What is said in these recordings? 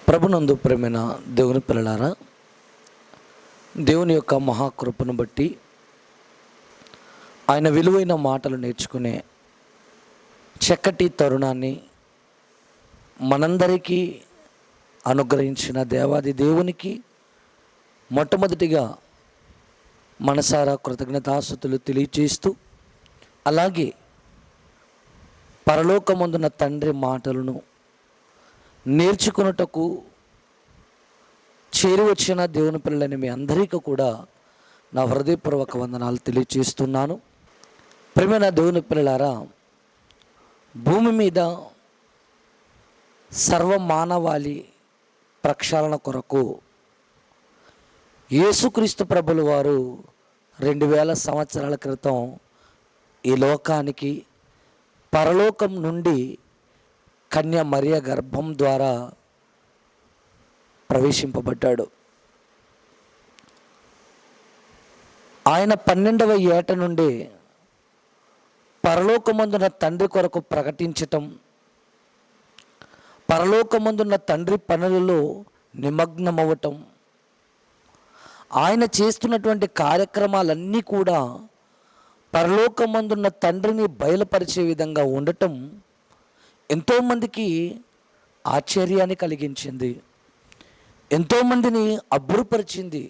ప్రభునందు ప్రేమైన దేవుని పిల్లలారా, దేవుని యొక్క మహాకృపను బట్టి ఆయన విలువైన మాటలు నేర్చుకునే చక్కటి తరుణాన్ని మనందరికీ అనుగ్రహించిన దేవాది దేవునికి మొట్టమొదటిగా మనసారా కృతజ్ఞతాస్తుతులు తెలియజేస్తూ, అలాగే పరలోకమందున తండ్రి మాటలను నేర్చుకున్నటకు చేరి వచ్చిన దేవుని పిల్లలని మీ అందరికీ కూడా నా హృదయపూర్వక వందనాలు తెలియజేస్తున్నాను. ప్రియమైన దేవుని పిల్లలారా, భూమి మీద సర్వ మానవాళి ప్రక్షాళన కొరకు యేసుక్రీస్తు ప్రభుల వారు 2000 సంవత్సరాల క్రితం ఈ లోకానికి పరలోకం నుండి కన్య మరియ గర్భం ద్వారా ప్రవేశింపబడ్డాడు. ఆయన 12వ ఏట నుండి పరలోకమందున తండ్రి కొరకు ప్రకటించటం, పరలోకమందున్న తండ్రి పనులలో నిమగ్నమవ్వటం, ఆయన చేస్తున్నటువంటి కార్యక్రమాలన్నీ కూడా పరలోకమందున్న తండ్రిని బయలుపరిచే విధంగా ఉండటం ఎంతోమందికి ఆశ్చర్యాన్ని కలిగించింది, ఎంతోమందిని అబ్బురపరిచింది.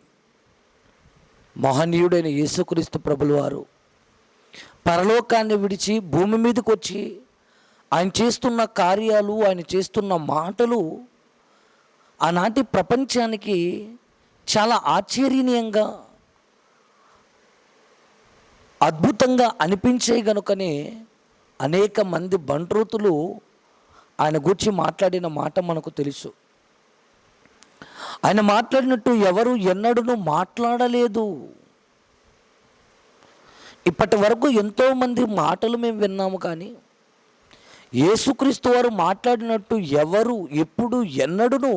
మహనీయుడైన యేసుక్రీస్తు ప్రభుల వారు పరలోకాన్ని విడిచి భూమి మీదకి వచ్చి ఆయన చేస్తున్న కార్యాలు, ఆయన చేస్తున్న మాటలు ఆనాటి ప్రపంచానికి చాలా ఆశ్చర్యనీయంగా, అద్భుతంగా అనిపించే గనుకనే అనేక మంది బంట్రోతులు ఆయన గూర్చి మాట్లాడిన మాట మనకు తెలుసు. ఆయన మాట్లాడినట్టు ఎవరు ఎన్నడూ మాట్లాడలేదు. ఇప్పటి వరకు ఎంతోమంది మాటలు మేము విన్నాము, కానీ యేసుక్రీస్తు వారు మాట్లాడినట్టు ఎవరు ఎప్పుడు ఎన్నడూ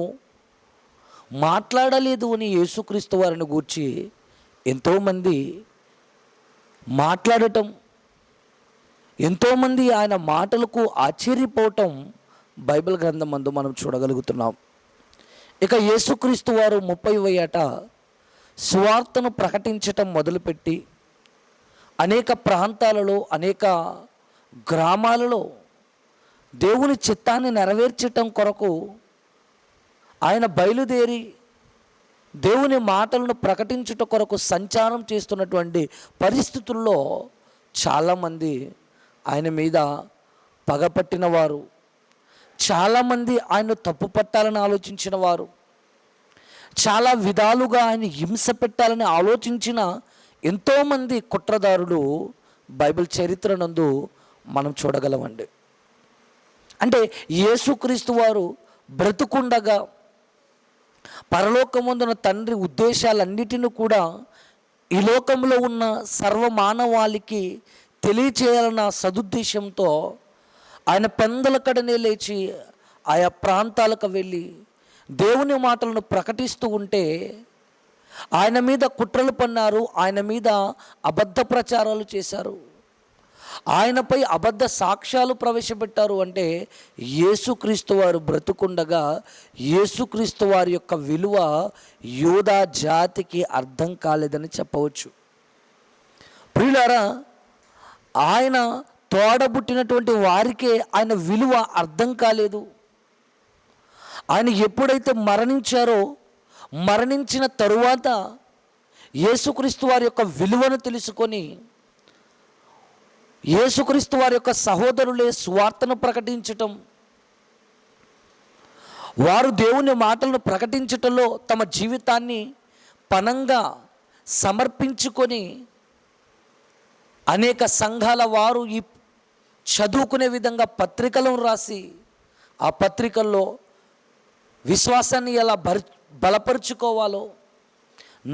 మాట్లాడలేదు అని యేసుక్రీస్తు వారిని గూర్చి ఎంతోమంది మాట్లాడటం, ఎంతోమంది ఆయన మాటలకు ఆశ్చర్యపోవటం బైబిల్ గ్రంథం మందు మనం చూడగలుగుతున్నాం. ఇక యేసుక్రీస్తు వారు 30వ ఏట సువార్తను ప్రకటించటం మొదలుపెట్టి అనేక ప్రాంతాలలో, అనేక గ్రామాలలో దేవుని చిత్తాన్ని నెరవేర్చటం కొరకు ఆయన బయలుదేరి దేవుని మాటలను ప్రకటించుట కొరకు సంచారం చేస్తున్నటువంటి పరిస్థితుల్లో చాలామంది ఆయన మీద పగపట్టిన వారు, చాలామంది ఆయన తప్పు పట్టాలని ఆలోచించిన వారు, చాలా విధాలుగా ఆయన హింస పెట్టాలని ఆలోచించిన ఎంతోమంది కుట్రదారులు బైబిల్ చరిత్ర నందు మనం చూడగలమండి. అంటే యేసుక్రీస్తు వారు బ్రతుకుండగా పరలోకమందున తండ్రి ఉద్దేశాలన్నిటిని కూడా ఈ లోకంలో ఉన్న సర్వమానవాళికి తెలియచేయాలన్న సదుద్దేశంతో ఆయన పెందలకడనే లేచి ఆయా ప్రాంతాలకు వెళ్ళి దేవుని మాటలను ప్రకటిస్తూ ఉంటే ఆయన మీద కుట్రలు పన్నారు, ఆయన మీద అబద్ధ ప్రచారాలు చేశారు, ఆయనపై అబద్ధ సాక్ష్యాలు ప్రవేశపెట్టారు. అంటే యేసుక్రీస్తు వారు బ్రతుకుండగా యేసుక్రీస్తు వారి యొక్క విలువ యూదా జాతికి అర్థం కాలేదని చెప్పవచ్చు. ప్రియులారా, ఆయన తోడబుట్టినటువంటి వారికే ఆయన విలువ అర్థం కాలేదు. ఆయన ఎప్పుడైతే మరణించారో, మరణించిన తరువాత యేసుక్రీస్తు వారి యొక్క విలువను తెలుసుకొని యేసుక్రీస్తు వారి యొక్క సహోదరులే సువార్తను ప్రకటించటం, వారు దేవుని మాటలను ప్రకటించటంలో తమ జీవితాన్ని పణంగా సమర్పించుకొని అనేక సంఘాల వారు ఈ చదువుకునే విధంగా పత్రికలను రాసి ఆ పత్రికల్లో విశ్వాసాన్ని ఎలా బలపరుచుకోవాలో,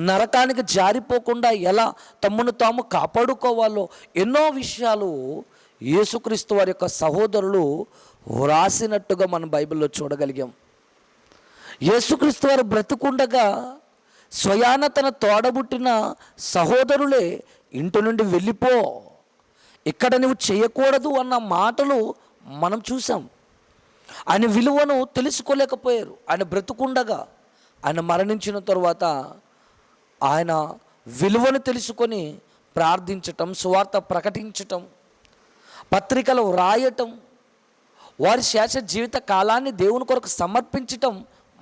నరకానికి జారిపోకుండా ఎలా తమను తాము కాపాడుకోవాలో ఎన్నో విషయాలు యేసుక్రీస్తు వారి యొక్క సహోదరులు వ్రాసినట్టుగా మనం బైబిల్లో చూడగలిగాం. యేసుక్రీస్తు వారు బ్రతుకుండగా స్వయాన తన తోడబుట్టిన సహోదరులే ఇంటి నుండి వెళ్ళిపో, ఇక్కడ నువ్వు చేయకూడదు అన్న మాటలు మనం చూసాం. ఆయన విలువను తెలుసుకోలేకపోయారు. ఆయన బ్రతుకుండగా, ఆయన మరణించిన తరువాత ఆయన విలువను తెలుసుకొని ప్రార్థించటం, సువార్త ప్రకటించటం, పత్రికలు వ్రాయటం, వారి శేష జీవిత కాలాన్ని దేవుని కొరకు సమర్పించటం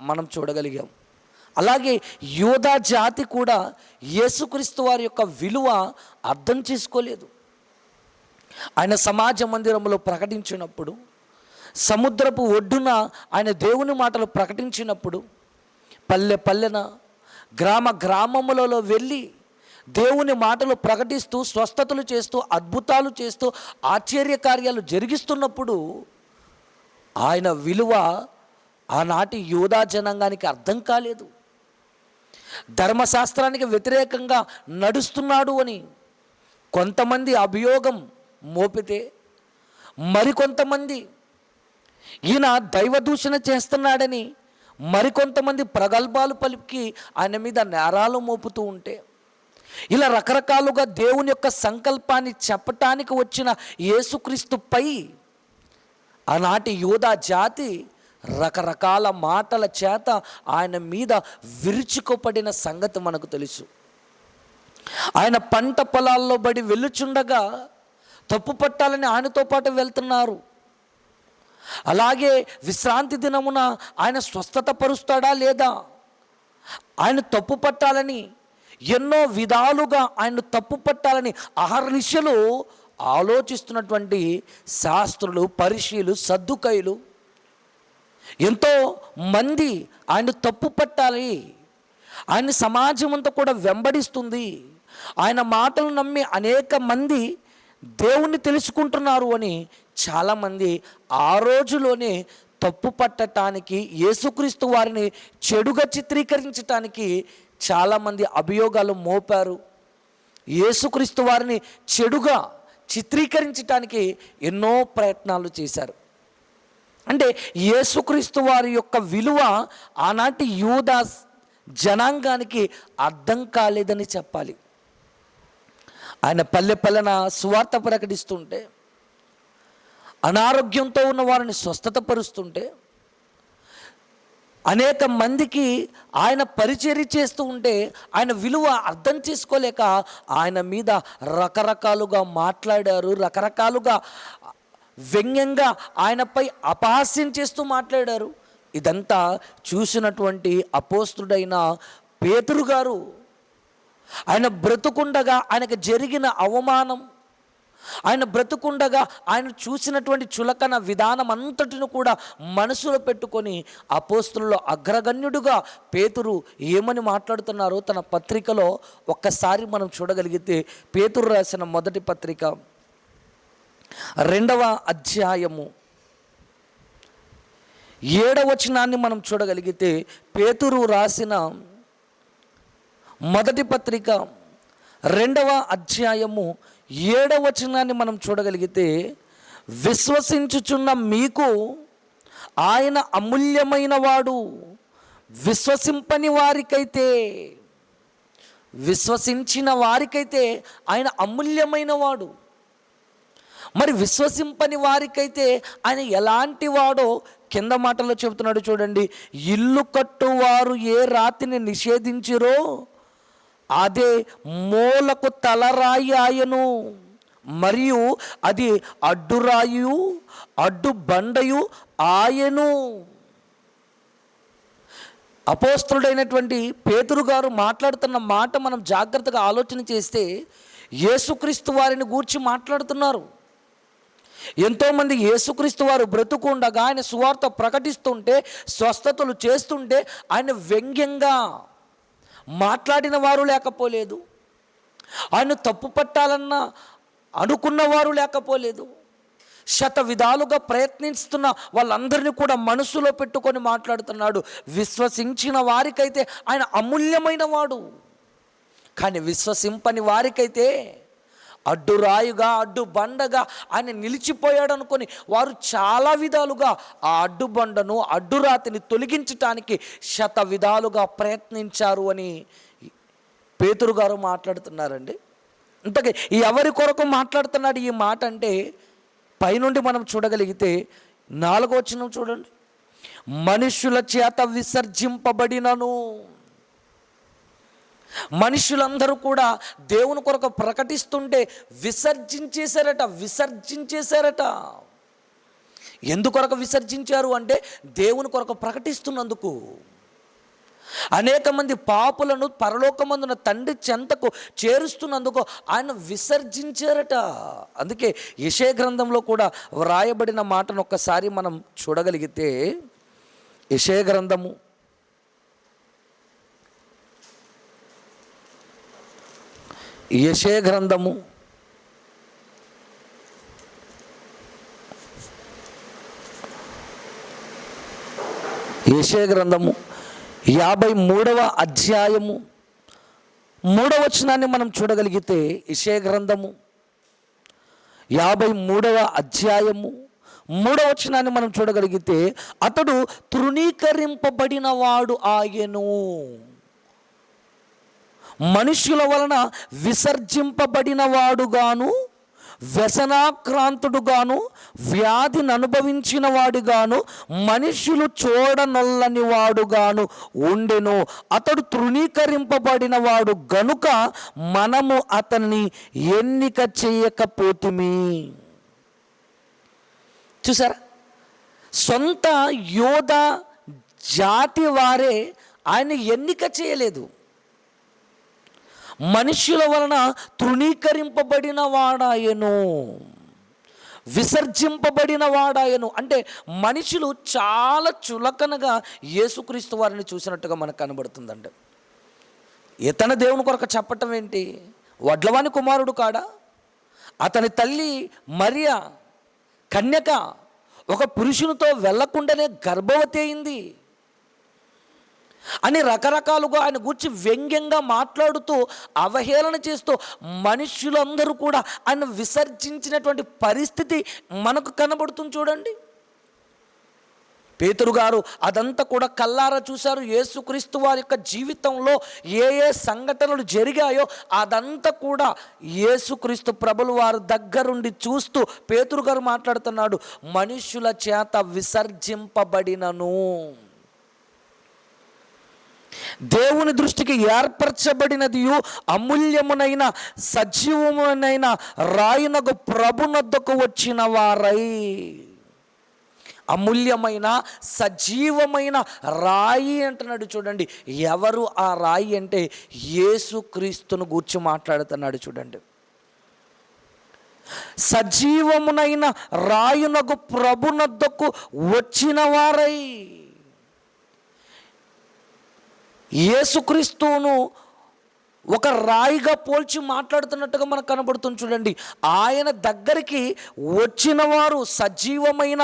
మనం చూడగలిగాం. అలాగే యూదా జాతి కూడా యేసుక్రీస్తు వారి యొక్క విలువ అర్థం చేసుకోలేదు. ఆయన సమాజ మందిరంలో ప్రకటించినప్పుడు, సముద్రపు ఒడ్డున ఆయన దేవుని మాటలు ప్రకటించినప్పుడు, పల్లె పల్లెన గ్రామ గ్రామములలో వెళ్ళి దేవుని మాటలు ప్రకటిస్తూ, స్వస్థతలు చేస్తూ, అద్భుతాలు చేస్తూ, ఆశ్చర్య కార్యాలు జరిగిస్తున్నప్పుడు ఆయన విలువ ఆనాటి యూదా జనాంగానికి అర్థం కాలేదు. ధర్మశాస్త్రానికి వ్యతిరేకంగా నడుస్తున్నాడు అని కొంతమంది అభియోగం మోపితే, మరికొంతమంది ఈయన దైవదూషణ చేస్తున్నాడని మరికొంతమంది ప్రగల్భాలు పలికి ఆయన మీద నేరాలు మోపుతూ ఉంటే, ఇలా రకరకాలుగా దేవుని యొక్క సంకల్పాన్ని చెప్పటానికి వచ్చిన యేసుక్రీస్తుపై ఆనాటి యూదా జాతి రకరకాల మాటల చేత ఆయన మీద విరుచుకుపడిన సంగతి మనకు తెలుసు. ఆయన పంట పొలాల్లో బడి వెళ్ళుచుండగా తప్పు పట్టాలని ఆయనతో పాటు వెళ్తున్నారు. అలాగే విశ్రాంతి దినమున ఆయన స్వస్థత పరుస్తాడా లేదా, ఆయన తప్పు పట్టాలని ఎన్నో విధాలుగా ఆయన తప్పు పట్టాలని అహర్నిశలు ఆలోచిస్తున్నటువంటి శాస్త్రులు, పరిశీలు, సద్దుకైలు ఎంతో మంది ఆయన తప్పు పట్టాలి, ఆయన సమాజం అంతా కూడా వెంబడిస్తుంది, ఆయన మాటలు నమ్మి అనేక మంది దేవుణ్ణి తెలుసుకుంటున్నారు అని చాలామంది ఆ రోజులోనే తప్పు పట్టటానికి, యేసుక్రీస్తు వారిని చెడుగా చిత్రీకరించటానికి చాలామంది అభియోగాలు మోపారు. యేసుక్రీస్తు వారిని చెడుగా చిత్రీకరించటానికి ఎన్నో ప్రయత్నాలు చేశారు. అంటే యేసుక్రీస్తు వారి యొక్క విలువ ఆనాటి యూదా జనాంగానికి అర్థం కాలేదని చెప్పాలి. ఆయన పల్లె పల్లెన సువార్త ప్రకటిస్తుంటే, అనారోగ్యంతో ఉన్న వారిని స్వస్థత పరుస్తుంటే, అనేక మందికి ఆయన పరిచర్య చేస్తూ ఉంటే ఆయన విలువ అర్థం చేసుకోలేక ఆయన మీద రకరకాలుగా మాట్లాడారు, రకరకాలుగా వ్యంగ్యంగా ఆయనపై అపహాస్యం చేస్తూ మాట్లాడారు. ఇదంతా చూసినటువంటి అపోస్తుడైన పేతురు గారు ఆయన బ్రతుకుండగా ఆయనకు జరిగిన అవమానం, ఆయన బ్రతుకుండగా ఆయన చూసినటువంటి చులకన విధానం అంతటిని కూడా మనసులో పెట్టుకొని అపోస్తులలో అగ్రగణ్యుడుగా పేతురు ఏమని మాట్లాడుతున్నారో తన పత్రికలో ఒక్కసారి మనం చూడగలిగితే, పేతురు రాసిన మొదటి పత్రిక 2వ అధ్యాయము 7వ వచనాన్ని మనం చూడగలిగితే, పేతురు రాసిన మొదటి పత్రిక 2వ అధ్యాయము 7వ వచనాన్ని మనం చూడగలిగితే, విశ్వసించుచున్న మీకు ఆయన అమూల్యమైన వాడు, విశ్వసింపని వారికైతే, విశ్వసించిన వారికైతే ఆయన అమూల్యమైన వాడు. మరి విశ్వసింపని వారికైతే ఆయన ఎలాంటి వాడో కింద మాటల్లో చెబుతున్నాడు చూడండి. ఇల్లు కట్టువారు ఏ రాతిని నిషేధించిరో అదే మూలకు తలరాయి ఆయను, మరియు అది అడ్డురాయు అడ్డు బండయు ఆయను. అపోస్తలుడైనటువంటి పేతురు గారు మాట్లాడుతున్న మాట మనం జాగ్రత్తగా ఆలోచన చేస్తే యేసుక్రీస్తు వారిని గూర్చి మాట్లాడుతున్నారు. ఎంతోమంది యేసుక్రీస్తు వారు బ్రతుకుండగా ఆయన సువార్త ప్రకటిస్తుంటే, స్వస్థతలు చేస్తుంటే ఆయన వ్యంగ్యంగా మాట్లాడిన వారు లేకపోలేదు, ఆయన తప్పు పట్టాలన్న అనుకున్నవారు లేకపోలేదు. శత విధాలుగా ప్రయత్నిస్తున్న వాళ్ళందరినీ కూడా మనసులో పెట్టుకొని మాట్లాడుతున్నాడు. విశ్వసించిన వారికైతే ఆయన అమూల్యమైన వాడు, కానీ విశ్వసింపని వారికైతే అడ్డురాయుగా అడ్డు బండగా ఆయన నిలిచిపోయాడు అనుకొని వారు చాలా విధాలుగా ఆ అడ్డుబండను అడ్డురాతిని తొలగించటానికి శత విధాలుగా ప్రయత్నించారు అని పేతురు గారు మాట్లాడుతున్నారండి. ఇంతకీ ఎవరి కొరకు మాట్లాడుతున్నాడు ఈ మాట అంటే, పైనుండి మనం చూడగలిగితే 4వ వచనం చూడండి, మనుష్యుల చేత విసర్జింపబడినను. మనుషులందరూ కూడా దేవుని కొరకు ప్రకటిస్తుంటే విసర్జించేశారట. ఎందుకొరకు విసర్జించారు అంటే దేవుని కొరకు ప్రకటిస్తున్నందుకు. అనేక మంది పాపులను పరలోకమందున తండ్రి చెంతకు చేరుస్తున్నందుకు ఆయన విసర్జించారట. అందుకే యెషయా గ్రంథంలో కూడా వ్రాయబడిన మాటను ఒక్కసారి మనం చూడగలిగితే, యెషయా గ్రంథము 53వ అధ్యాయము 3వ వచనాన్ని మనం చూడగలిగితే, యెషయా గ్రంథము 53వ అధ్యాయము 3వ వచనాన్ని మనం చూడగలిగితే, అతడు తృణీకరింపబడిన వాడు ఆయను, మనుష్యుల వలన విసర్జింపబడిన వాడుగాను, వ్యసనాక్రాంతుడుగాను, వ్యాధిని అనుభవించిన వాడుగాను, మనుష్యులు చూడనొల్లని వాడుగాను ఉండెను. అతడు తృణీకరింపబడిన వాడు గనుక మనము అతన్ని ఎన్నిక చేయకపోతిమి. చూసారా, సొంత యోధ జాతి వారే ఆయన ఎన్నిక చేయలేదు. మనుష్యుల వలన తృణీకరింపబడిన వాడాయను, విసర్జింపబడిన వాడాయను. అంటే మనుషులు చాలా చులకనగా యేసుక్రీస్తు వారిని చూసినట్టుగా మనకు కనబడుతుందండి. ఇతను దేవుని కొరకు చెప్పటం ఏంటి? వడ్లవాని కుమారుడు కాడా? అతని తల్లి మరియా కన్యక ఒక పురుషునితో వెళ్ళకుండానే గర్భవతి అయింది అని రకరకాలుగా ఆయన గూర్చి వ్యంగ్యంగా మాట్లాడుతూ, అవహేళన చేస్తూ మనుష్యులందరూ కూడా ఆయన విసర్జించినటువంటి పరిస్థితి మనకు కనబడుతుంది. చూడండి, పేతురు గారు అదంతా కూడా కల్లారా చూశారు. యేసుక్రీస్తు వారి యొక్క జీవితంలో ఏ సంఘటనలు జరిగాయో అదంతా కూడా యేసుక్రీస్తు ప్రభులు వారు దగ్గరుండి చూస్తూ పేతురు గారు మాట్లాడుతున్నాడు, మనుష్యుల చేత విసర్జింపబడినను, దేవుని దృష్టికి ఏర్పరచబడినదియు అమూల్యమునైన సజీవమునైన రాయునకు ప్రభునొద్దకు వచ్చిన వారై. అమూల్యమైన సజీవమైన రాయి అంటున్నాడు. చూడండి, ఎవరు ఆ రాయి అంటే యేసుక్రీస్తును గూర్చి మాట్లాడుతున్నాడు. చూడండి, సజీవమునైన రాయునకు ప్రభునొద్దకు వచ్చిన వారై. యేసుక్రీస్తును ఒక రాయిగా పోల్చి మాట్లాడుతున్నట్టుగా మనకు కనబడుతుంది. చూడండి, ఆయన దగ్గరికి వచ్చిన వారు సజీవమైన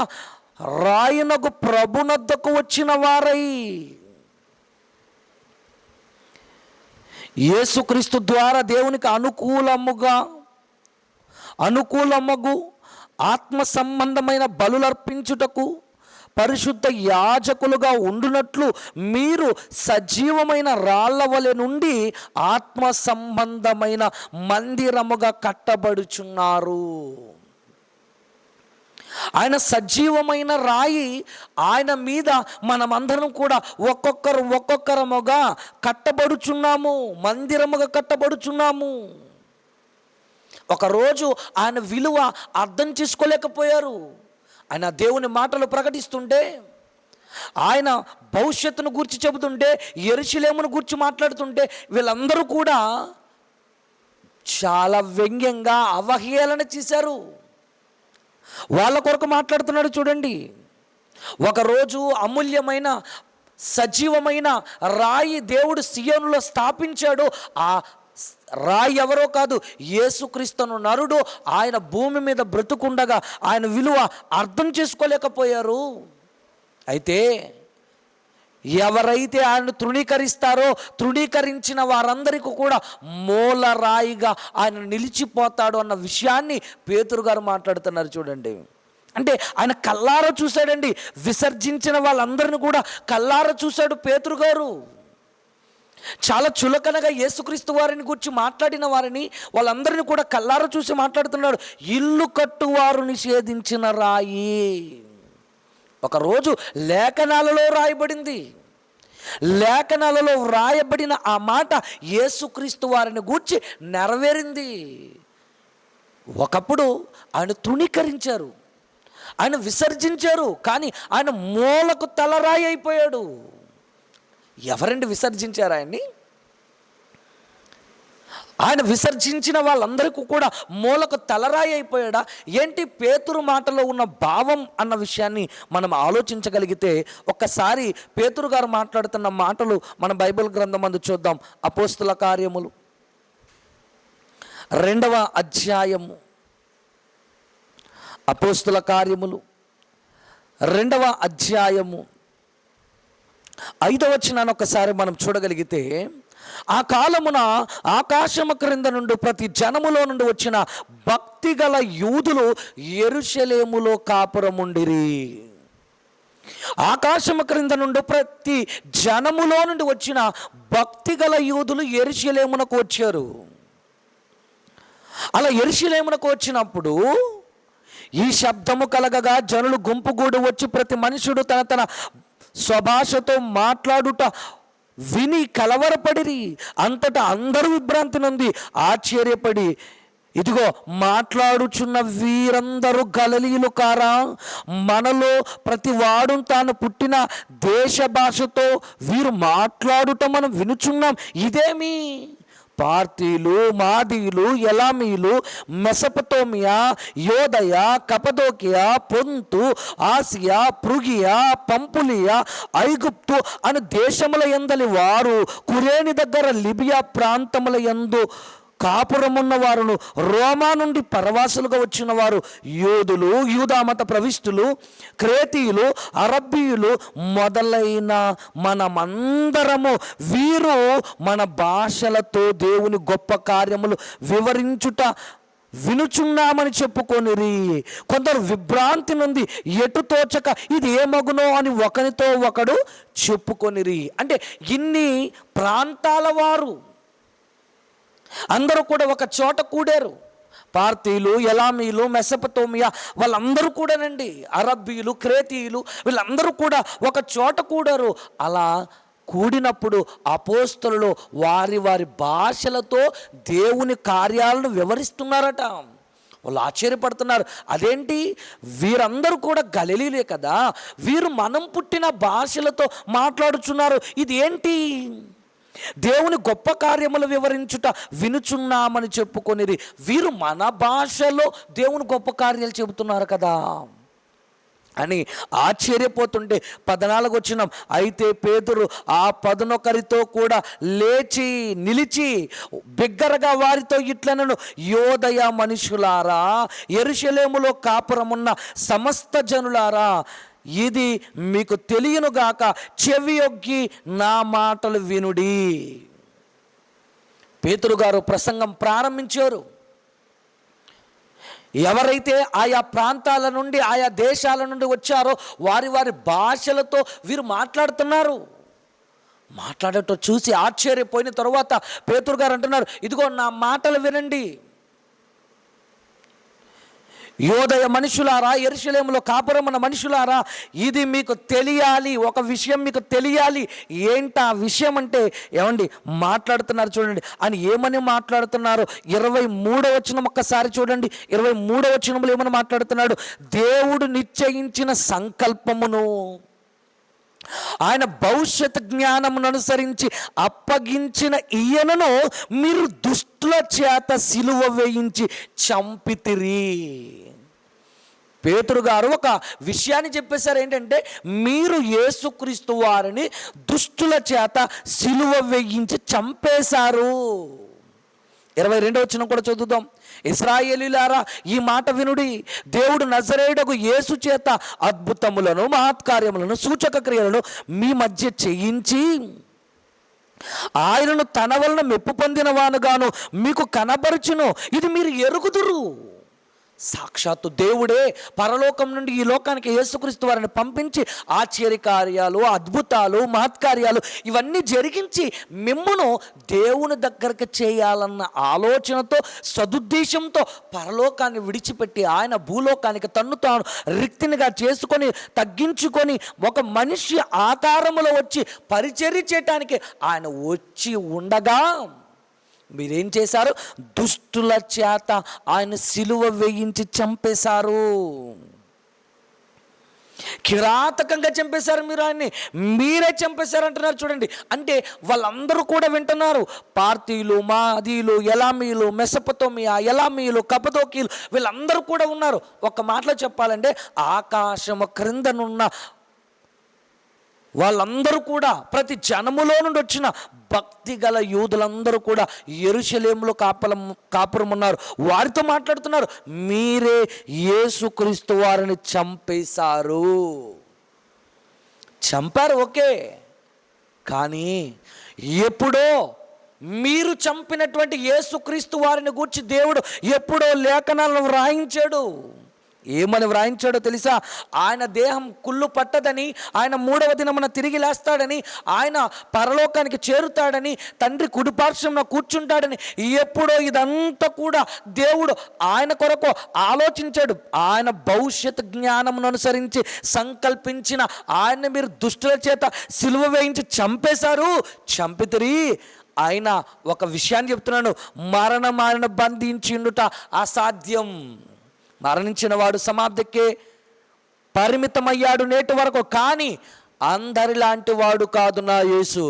రాయునకు ప్రభునొద్దకు వచ్చిన వారై. యేసుక్రీస్తు ద్వారా దేవునికి అనుకూలమగు ఆత్మ సంబంధమైన బలులర్పించుటకు పరిశుద్ధ యాజకులుగా ఉండునట్లు మీరు సజీవమైన రాళ్ల వలె నుండి ఆత్మ సంబంధమైన మందిరముగా కట్టబడుచున్నారు. ఆయన రాయి, ఆయన మీద మనమందరం కూడా ఒక్కొక్కరముగా కట్టబడుచున్నాము, మందిరముగా కట్టబడుచున్నాము. ఒకరోజు ఆయన విలువ అర్థం చేసుకోలేకపోయారు. ఆయన దేవుని మాటలు ప్రకటిస్తుంటే, ఆయన భవిష్యత్తును గురించి చెబుతుంటే, యెరూషలేమును గురించి మాట్లాడుతుంటే వీళ్ళందరూ కూడా చాలా వ్యంగ్యంగా అవహేళన చేశారు. వాళ్ళ కొరకు మాట్లాడుతున్నాడు. చూడండి, ఒకరోజు అమూల్యమైన సజీవమైన రాయి దేవుడు సియోనులో స్థాపించాడు. ఆ రాయి ఎవరో కాదు, యేసుక్రీస్తును నరుడు. ఆయన భూమి మీద బ్రతుకుండగా ఆయన విలువ అర్థం చేసుకోలేకపోయారు. అయితే ఎవరైతే ఆయనను తృణీకరిస్తారో, తృణీకరించిన వారందరికీ కూడా మూల రాయిగా ఆయన నిలిచిపోతాడు అన్న విషయాన్ని పేతురు గారు మాట్లాడుతున్నారు. చూడండి, అంటే ఆయన కల్లారా చూశాడండి. విసర్జించిన వాళ్ళందరినీ కూడా కల్లారా చూశాడు పేతురు గారు. చాలా చులకనగా యేసుక్రీస్తు వారిని గురించి మాట్లాడిన వారిని వాళ్ళందరినీ కూడా కల్లారా చూసి మాట్లాడుతున్నాడు. ఇల్లు కట్టువారు నిషేధించిన రాయి. ఒకరోజు లేఖనాలలో రాయబడింది. లేఖనాలలో వ్రాయబడిన ఆ మాట యేసుక్రీస్తు వారిని గూర్చి నెరవేరింది. ఒకప్పుడు ఆయన తృణీకరించారు, ఆయన విసర్జించారు, కానీ ఆయన మూలకు తలరాయి అయిపోయాడు. ఎవరండి విసర్జించారు ఆయన్ని? ఆయన విసర్జించిన వాళ్ళందరికీ కూడా మూలకు తలరాయి అయిపోయాడా ఏంటి? పేతురు మాటలో ఉన్న భావం అన్న విషయాన్ని మనం ఆలోచించగలిగితే ఒక్కసారి పేతురు గారు మాట్లాడుతున్న మాటలు మన బైబిల్ గ్రంథం అందు చూద్దాం. అపోస్తుల కార్యములు 2వ అధ్యాయము, అపోస్తుల కార్యములు 2వ అధ్యాయము 5వ వచనాన్ని ఒకసారి మనం చూడగలిగితే, ఆ కాలమున ఆకాశము క్రింద నుండి ప్రతి జనములో నుండి వచ్చిన భక్తి గల యూదులు యెరూషలేములో కాపురముండిరి. ఆకాశము క్రింద నుండి ప్రతి జనములో నుండి వచ్చిన భక్తి గల యూదులు యెరూషలేమునకు వచ్చారు. అలా యెరూషలేమునకు వచ్చినప్పుడు ఈ శబ్దము కలగగా జనులు గుంపుగూడి వచ్చి ప్రతి మనుషుడు తన తన స్వభాషతో మాట్లాడుట విని కలవరపడిరి. అంతటా అందరూ విభ్రాంతి నొంది ఆశ్చర్యపడి, ఇదిగో మాట్లాడుచున్న వీరందరూ గలిలయులు కారా? మనలో ప్రతి వాడు తాను పుట్టిన దేశ భాషతో వీరు మాట్లాడుట మనం వినుచున్నాం. ఇదేమి? పార్తీలు, మాదీలు, ఎలామీలు, మెసపతోమియా, యోదయ, కపదోకియా, పొంతు, ఆసియా, పృగియా, పంపులియా, ఐగుప్తు అను దేశముల యందలి వారు, కురేని దగ్గర లిబియా ప్రాంతముల యందు కాపురమున్న వారును, రోమా నుండి పరవాసులుగా వచ్చిన వారు, యూదులు, యూదామత ప్రవిష్టులు, క్రేతీయులు, అరబ్బీయులు మొదలైన మనమందరము వీరు మన భాషలతో దేవుని గొప్ప కార్యములు వివరించుట వినుచున్నామని చెప్పుకొనిరి. కొందరు విభ్రాంతి నుండి ఎటు తోచక ఇది ఏమగునో అని ఒకరితో ఒకడు చెప్పుకొనిరి. అంటే ఇన్ని ప్రాంతాల వారు అందరూ కూడా ఒక చోట కూడారు. పార్తీలు, ఎలామీలు, మెసపతోమియా వాళ్ళందరూ కూడానండి, అరబ్బీలు, క్రేతీయులు వీళ్ళందరూ కూడా ఒక చోట కూడారు. అలా కూడినప్పుడు అపోస్తలులు వారి వారి భాషలతో దేవుని కార్యాలను వివరిస్తున్నారట. వాళ్ళు ఆశ్చర్యపడుతున్నారు. అదేంటి, వీరందరూ కూడా గలిలీలే కదా, వీరు మనం పుట్టిన భాషలతో మాట్లాడుచున్నారు, ఇది ఏంటి? దేవుని గొప్ప కార్యములు వివరించుట వినుచున్నామని చెప్పుకొనిరి. వీరు మన భాషలో దేవుని గొప్ప కార్యాలు చెబుతున్నారు కదా అని ఆశ్చర్యపోతుంటే 14 వచనం, అయితే పేతురు ఆ 11 కూడా లేచి నిలిచి బిగ్గరగా వారితో ఇట్లనెను, యోదయ మనుషులారా, యెరూషలేములో కాపురమున్న సమస్త జనులారా, ఇది మీకు తెలియనుగాక, చెవియొగ్గి నా మాటలు వినుడి. పేతురు గారు ప్రసంగం ప్రారంభించారు. ఎవరైతే ఆయా ప్రాంతాల నుండి, ఆయా దేశాల నుండి వచ్చారో వారి వారి భాషలతో వీరు మాట్లాడుతున్నారు. మాట్లాడటం చూసి ఆశ్చర్యపోయిన తరువాత పేతురు గారు అంటున్నారు, ఇదిగో నా మాటలు వినండి. యోదయ మనుషులారా, యెరూషలేములో కాపురమున్న మనుషులారా, ఇది మీకు తెలియాలి. ఒక విషయం మీకు తెలియాలి. ఏంటా విషయం అంటే, ఏమండి మాట్లాడుతున్నారు చూడండి. అని ఏమని మాట్లాడుతున్నారు? 23వ వచనం ఒక్కసారి చూడండి. 23వ వచనంలో ఏమని మాట్లాడుతున్నాడు? దేవుడు నిశ్చయించిన సంకల్పమును, ఆయన భవిష్యత్ జ్ఞానమును అనుసరించి అప్పగించిన ఈయనను మీరు దుష్టుల చేత సిలువ వేయించి చంపితిరి. పేతురు గారు ఒక విషయాన్ని చెప్పేశారు. ఏంటంటే, మీరు యేసుక్రీస్తు వారిని దుష్టుల చేత సిలువ వేయించి చంపేశారు. 22వ వచనం కూడా చదువుదాం. ఇశ్రాయేలీయులారా, ఈ మాట వినుడి. దేవుడు నజరేయుడగు యేసు చేత అద్భుతములను, మహత్కార్యములను, సూచక క్రియలను మీ మధ్య చేయించి ఆయనను తన వలన మెప్పు పొందిన వానుగాను మీకు కనబరుచును. ఇది మీరు ఎరుగుదురు. సాక్షాత్తు దేవుడే పరలోకం నుండి ఈ లోకానికి యేసుక్రీస్తు వారిని పంపించి ఆశ్చర్యకార్యాలు, అద్భుతాలు, మహత్కార్యాలు ఇవన్నీ జరిగించి మిమ్మును దేవుని దగ్గరకు చేయాలన్న ఆలోచనతో, సదుద్దేశంతో పరలోకాన్ని విడిచిపెట్టి ఆయన భూలోకానికి తన్ను తాను రిక్తినిగా చేసుకొని తగ్గించుకొని ఒక మనిషి ఆకారములో వచ్చి పరిచర్య చేయటానికి ఆయన వచ్చి ఉండగా మీరేం చేశారు? దుష్టుల చేత ఆయన సిలువ వేయించి చంపేశారు. కిరాతకంగా చంపేశారు. మీరు ఆయన్ని మీరే చంపేశారు అంటున్నారు చూడండి. అంటే వాళ్ళందరూ కూడా వింటున్నారు. పార్తీయులు, మాదీయులు, ఎలామీయులు, మెసపతోమియా, ఎలామీయులు, కపదోకీయులు వీళ్ళందరూ కూడా ఉన్నారు. ఒక మాటలో చెప్పాలంటే ఆకాశము క్రిందనున్న వాళ్ళందరూ కూడా, ప్రతి జనములో నుండి వచ్చిన భక్తి గల యూదులందరూ కూడా యెరూషలేములో కాపురం ఉన్నారు. వారితో మాట్లాడుతున్నారు, మీరే యేసుక్రీస్తు వారిని చంపేశారు. చంపారు ఓకే, కానీ ఎప్పుడో మీరు చంపినటువంటి యేసుక్రీస్తు వారిని గూర్చి దేవుడు ఎప్పుడో లేఖనాలను వ్రాయించాడు. ఏమని వ్రాయించాడో తెలుసా? ఆయన దేహం కుళ్ళు పట్టదని, ఆయన 3వ దినమున తిరిగి లేస్తాడని, ఆయన పరలోకానికి చేరుతాడని, తండ్రి కుడిపార్శ్వంలో కూర్చుంటాడని ఎప్పుడో ఇదంతా కూడా దేవుడు ఆయన కొరకు ఆలోచించాడు. ఆయన భవిష్యత్ జ్ఞానమును అనుసరించి సంకల్పించిన ఆయన మీరు దుష్టుల చేత సిలువ వేయించి చంపేశారు, చంపితిరి. ఆయన ఒక విషయాన్ని చెప్తున్నాను, మరణం ఆయన బంధించిండుట అసాధ్యం. మరణించిన వాడు సమాధికే పరిమితమయ్యాడు నేటి వరకు, కానీ అందరిలాంటి వాడు కాదు నా యేసు.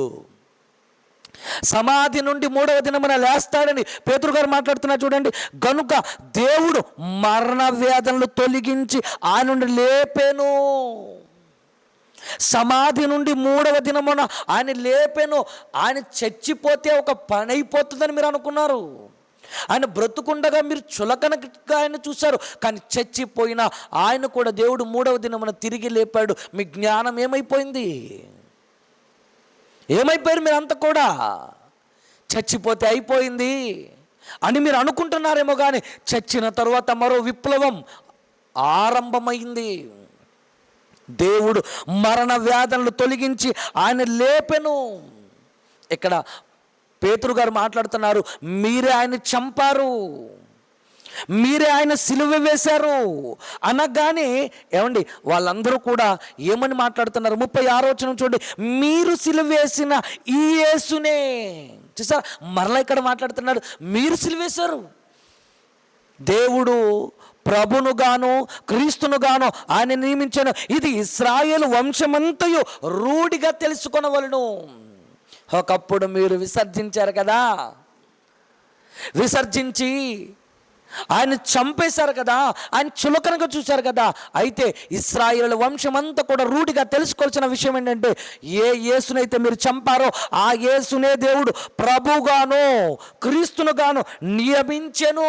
సమాధి నుండి 3వ దినమున లేస్తాడని పేతురు గారు మాట్లాడుతున్నారు చూడండి. గనుక దేవుడు మరణ వేదనలు తొలగించి ఆయన నుండి లేపెను. సమాధి నుండి 3వ దినమున ఆయన లేపెను. ఆయన చచ్చిపోతే ఒక పని అయిపోతుందని మీరు అనుకున్నారు. ఆయన బ్రతుకుండగా మీరు చులకనగా ఆయన చూశారు, కానీ చచ్చిపోయినా ఆయన కూడా దేవుడు 3వ దినమున తిరిగి లేపాడు. మీ జ్ఞానం ఏమైపోయింది? ఏమైపోయారు మీరంతా కూడా? చచ్చిపోతే అయిపోయింది అని మీరు అనుకుంటున్నారేమో, కానీ చచ్చిన తరువాత మరో విప్లవం ఆరంభమైంది. దేవుడు మరణ వేదనలు తొలగించి ఆయన లేపెను. ఇక్కడ పేతురు గారు మాట్లాడుతున్నారు, మీరే ఆయన చంపారు, మీరే ఆయన సిలువ వేశారు అనగానే ఏమండి వాళ్ళందరూ కూడా ఏమని మాట్లాడుతున్నారు? 36వ వచనం చూడండి, మీరు సిలువ వేసిన ఈ యేసునే. చూసారా, మరలా ఇక్కడ మాట్లాడుతున్నాడు, మీరు సిలువ వేశారు. దేవుడు ప్రభునుగాను క్రీస్తునుగాను ఆయన నియమించాను. ఇది ఇశ్రాయేలు వంశమంతయు రూఢిగా తెలుసుకొనవలెను. ఒకప్పుడు మీరు విసర్జించారు కదా, విసర్జించి ఆయన చంపేశారు కదా, ఆయన చులకనగా చూశారు కదా. అయితే ఇశ్రాయేలు వంశమంతా కూడా రూఢిగా తెలుసుకోవాల్సిన విషయం ఏంటంటే, ఏ యేసునైతే మీరు చంపారో ఆ యేసునే దేవుడు ప్రభుగాను క్రీస్తునుగాను నియమించెను.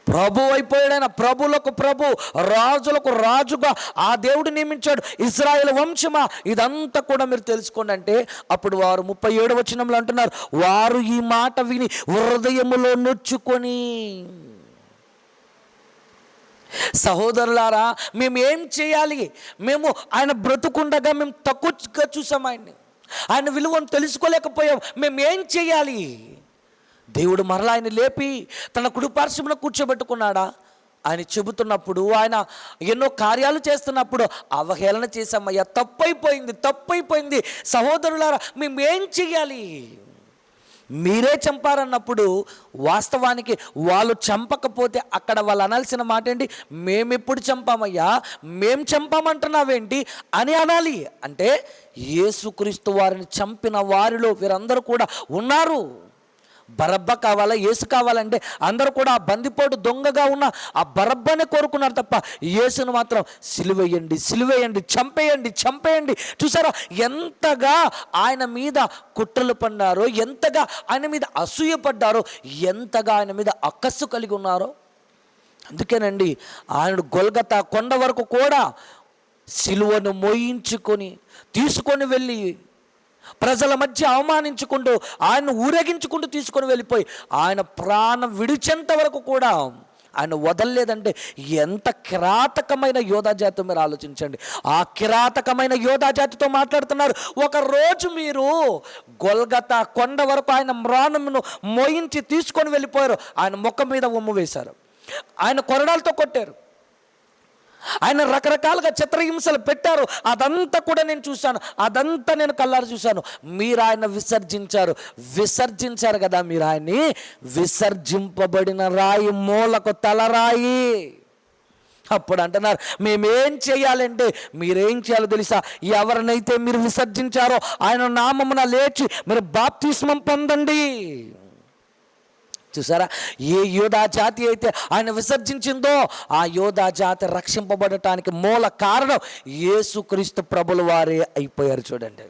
ప్రభు అయిపోయాడు ఆయన, ప్రభులకు ప్రభు, రాజులకు రాజుగా ఆ దేవుడు నియమించాడు. ఇశ్రాయేలు వంశమా, ఇదంతా కూడా మీరు తెలుసుకోండి అంటే, అప్పుడు వారు 37వ వచనంలో అంటున్నారు, వారు ఈ మాట విని హృదయములో నొచ్చుకొని, సహోదరులారా మేము ఏం చేయాలి? మేము ఆయన బ్రతుకుండగా మేము తక్కువగా చూసాం, ఆయన విలువను తెలుసుకోలేకపోయాం, మేము ఏం చేయాలి? దేవుడు మరలా ఆయన లేపి తన కుడిపార్శ్వమున కూర్చోబెట్టుకున్నాడా? ఆయన చెబుతున్నప్పుడు, ఆయన ఎన్నో కార్యాలు చేస్తున్నప్పుడు అవహేళన చేశామయ్యా, తప్పైపోయింది సహోదరులారా మేము ఏం చెయ్యాలి? మీరే చంపారన్నప్పుడు వాస్తవానికి వాళ్ళు చంపకపోతే అక్కడ వాళ్ళు అనాల్సిన మాట ఏంటి? మేమెప్పుడు చంపామయ్యా, మేం చంపామంటున్నావేంటి అని అనాలి. అంటే యేసుక్రీస్తు వారిని చంపిన వారిలో వీరందరూ కూడా ఉన్నారు. బరబ్బ కావాలా, యేసు కావాలంటే అందరూ కూడా ఆ బందిపోటు దొంగగా ఉన్న ఆ బరబ్బనే కోరుకున్నారు తప్ప యేసును మాత్రం సిలువేయండి, చంపేయండి. చూసారా ఎంతగా ఆయన మీద కుట్రలు పడ్డారో, ఎంతగా ఆయన మీద అసూయపడ్డారో, ఎంతగా ఆయన మీద అక్కస్సు కలిగి ఉన్నారో. అందుకేనండి ఆయన గొల్గతా కొండ వరకు కూడా సిలువను మోయించుకొని తీసుకొని వెళ్ళి ప్రజల మధ్య అవమానించుకుంటూ ఆయన ఊరేగించుకుంటూ తీసుకొని వెళ్ళిపోయి ఆయన ప్రాణం విడిచేంత వరకు కూడా ఆయన వదలలేదంటే ఎంత కిరాతకమైన యోధా జాతి మీరు ఆలోచించండి. ఆ కిరాతకమైన యోధా జాతితో మాట్లాడుతున్నారు. ఒకరోజు మీరు గొల్గతా కొండ వరకు ఆయన ప్రాణమును మోయించి తీసుకొని వెళ్ళిపోయారు. ఆయన ముఖం మీద ఉమ్ము వేశారు, ఆయన కొరడాలతో కొట్టారు, ఆయన రకరకాలుగా చిత్రహింసలు పెట్టారు. అదంతా కూడా నేను చూశాను, అదంతా నేను కళ్ళారు చూశాను. మీరు ఆయన విసర్జించారు కదా, మీరు ఆయన్ని విసర్జింపబడిన రాయి, మూలకు తలరాయి. అప్పుడు అంటున్నారు, మేమేం చేయాలంటే, మీరేం చేయాలో తెలుసా? ఎవరినైతే మీరు విసర్జించారో ఆయన నామమున లేచి మీరు బాప్తిస్మం పొందండి. చూసారా, ఏ యోధా జాతి అయితే ఆయన విసర్జించిందో ఆ యోధా జాతి రక్షింపబడటానికి మూల కారణం యేసుక్రీస్తు ప్రభుల వారే అయిపోయారు. చూడండి,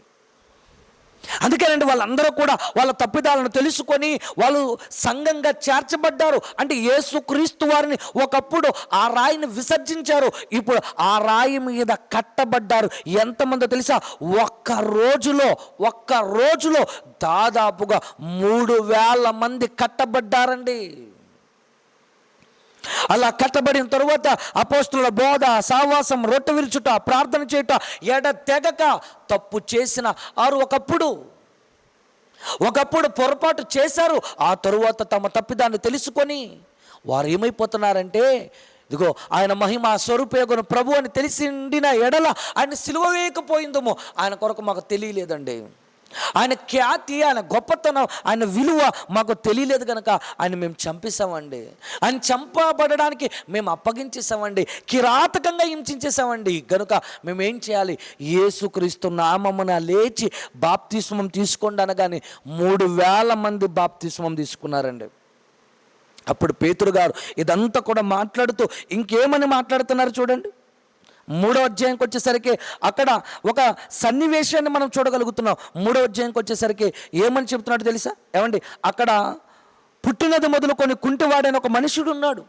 అందుకేనండి వాళ్ళందరూ కూడా వాళ్ళ తప్పిదాలను తెలుసుకొని వాళ్ళు సంఘంగా చేర్చబడ్డారు. అంటే యేసుక్రీస్తు వారిని ఒకప్పుడు ఆ రాయిని విసర్జించారు, ఇప్పుడు ఆ రాయి మీద కట్టబడ్డారు. ఎంతమందో తెలుసా? ఒక్క రోజులో దాదాపుగా 3,000 మంది కట్టబడ్డారండి. అలా కట్టబడిన తరువాత అపోస్తుల బోధ, సావాసం, రొట్టె విరుచుట, ప్రార్థన చేయుట ఎడతెగక తప్పు చేసిన వారు ఒకప్పుడు పొరపాటు చేశారు. ఆ తరువాత తమ తప్పిదాన్ని తెలుసుకొని వారు ఏమైపోతున్నారంటే, ఇదిగో ఆయన మహిమ స్వరూపయోగును ప్రభు అని తెలిసిండిన ఎడల ఆయన సిలువ వేయకపోయిందేమో, ఆయన కొరకు మాకు తెలియలేదండి. ఆయన ఖ్యాతి, ఆయన గొప్పతనం, ఆయన విలువ మాకు తెలియలేదు కనుక ఆయన మేము చంపేశామండి. ఆయన చంపబడడానికి మేము అప్పగించేసామండి, కిరాతకంగా హింసించేసామండి. కనుక మేము ఏం చేయాలి? యేసుక్రీస్తు నామమున లేచి బాప్తిస్మం తీసుకోండి అనగానే 3,000 మంది బాప్తిస్మం తీసుకున్నారండి. అప్పుడు పేతురు గారు ఇదంతా కూడా మాట్లాడుతూ ఇంకేమని మాట్లాడుతున్నారు చూడండి. 3వ అధ్యాయంకి వచ్చేసరికి అక్కడ ఒక సన్నివేశాన్ని మనం చూడగలుగుతున్నాం. 3వ అధ్యాయంకి వచ్చేసరికి ఏమని చెప్తున్నాడు తెలుసా? ఏమండి, అక్కడ పుట్టినది మొదలుకొని కుంటివాడైన ఒక మనుషుడు ఉన్నాడు.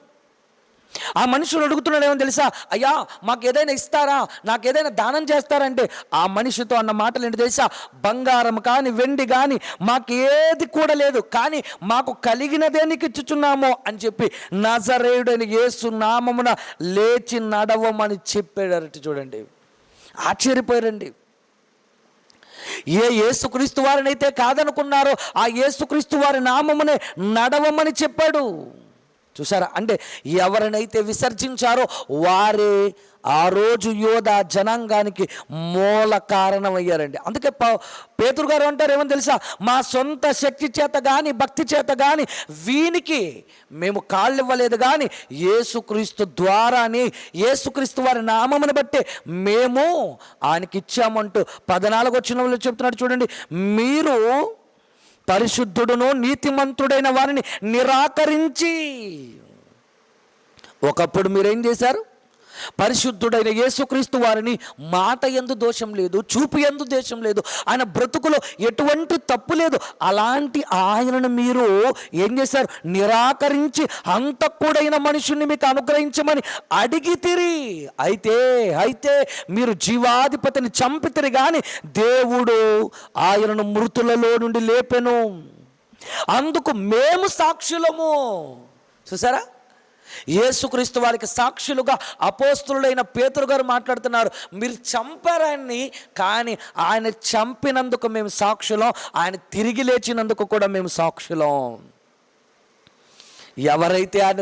ఆ మనుషుడు అడుగుతున్నాడు ఏమని తెలుసా? అయ్యా, మాకు ఏదైనా ఇస్తారా, నాకు ఏదైనా దానం చేస్తారంటే ఆ మనిషితో అన్న మాటలు ఏంటి తెలుసా? బంగారం కానీ వెండి కానీ మాకు ఏది కూడా లేదు, కానీ మాకు కలిగినదే నీకు ఇచ్చుచున్నాము అని చెప్పి నజరేయుడైన యేసు నామమున లేచి నడవమని చెప్పాడట. చూడండి, ఆశ్చర్యపోయారండి. ఏ యేసుక్రీస్తు వారిని అయితే కాదనుకున్నారో ఆ యేసుక్రీస్తు వారి నామమునే నడవమని చెప్పాడు. చూసారా, అంటే ఎవరినైతే విసర్జించారో వారే ఆ రోజు యోధా జనాంగానికి మూల కారణమయ్యారండి. అందుకే పేతురు గారు అంటారు ఏమని తెలుసా? మా సొంత శక్తి చేత కానీ భక్తి చేత కానీ వీనికి మేము కాళ్ళు ఇవ్వలేదు, కానీ యేసుక్రీస్తు ద్వారాని యేసుక్రీస్తు వారి నామమును బట్టి మేము ఆయనకి ఇచ్చామంటూ 14వ వచనంలో చెప్తున్నాడు. చూడండి, మీరు పరిశుద్ధుడును నీతిమంతుడైన వారిని నిరాకరించి, ఒకప్పుడు మీరేం చేశారు? పరిశుద్ధుడైన యేసుక్రీస్తు వారిని మాట యందు దోషం లేదు, చూపు యందు దోషం లేదు, ఆయన బ్రతుకులో ఎటువంటి తప్పు లేదు, అలాంటి ఆయనను మీరు ఏం చేశారు? నిరాకరించి హంతకుడైన మనుషుల్ని మీకు అనుగ్రహించమని అడిగితిరి. అయితే మీరు జీవాధిపతిని చంపితిరి, కానీ దేవుడు ఆయనను మృతులలో నుండి లేపెను, అందుకు మేము సాక్షులము. చూసారా, యేసుక్రీస్తు వారికి సాక్షులుగా అపోస్తులుడైన పేతురు గారు మాట్లాడుతున్నారు. మీరు చంపారు ఆయన్ని, కానీ ఆయన చంపినందుకు మేము సాక్షులం, ఆయన తిరిగి లేచినందుకు కూడా మేము సాక్షులం. ఎవరైతే ఆయన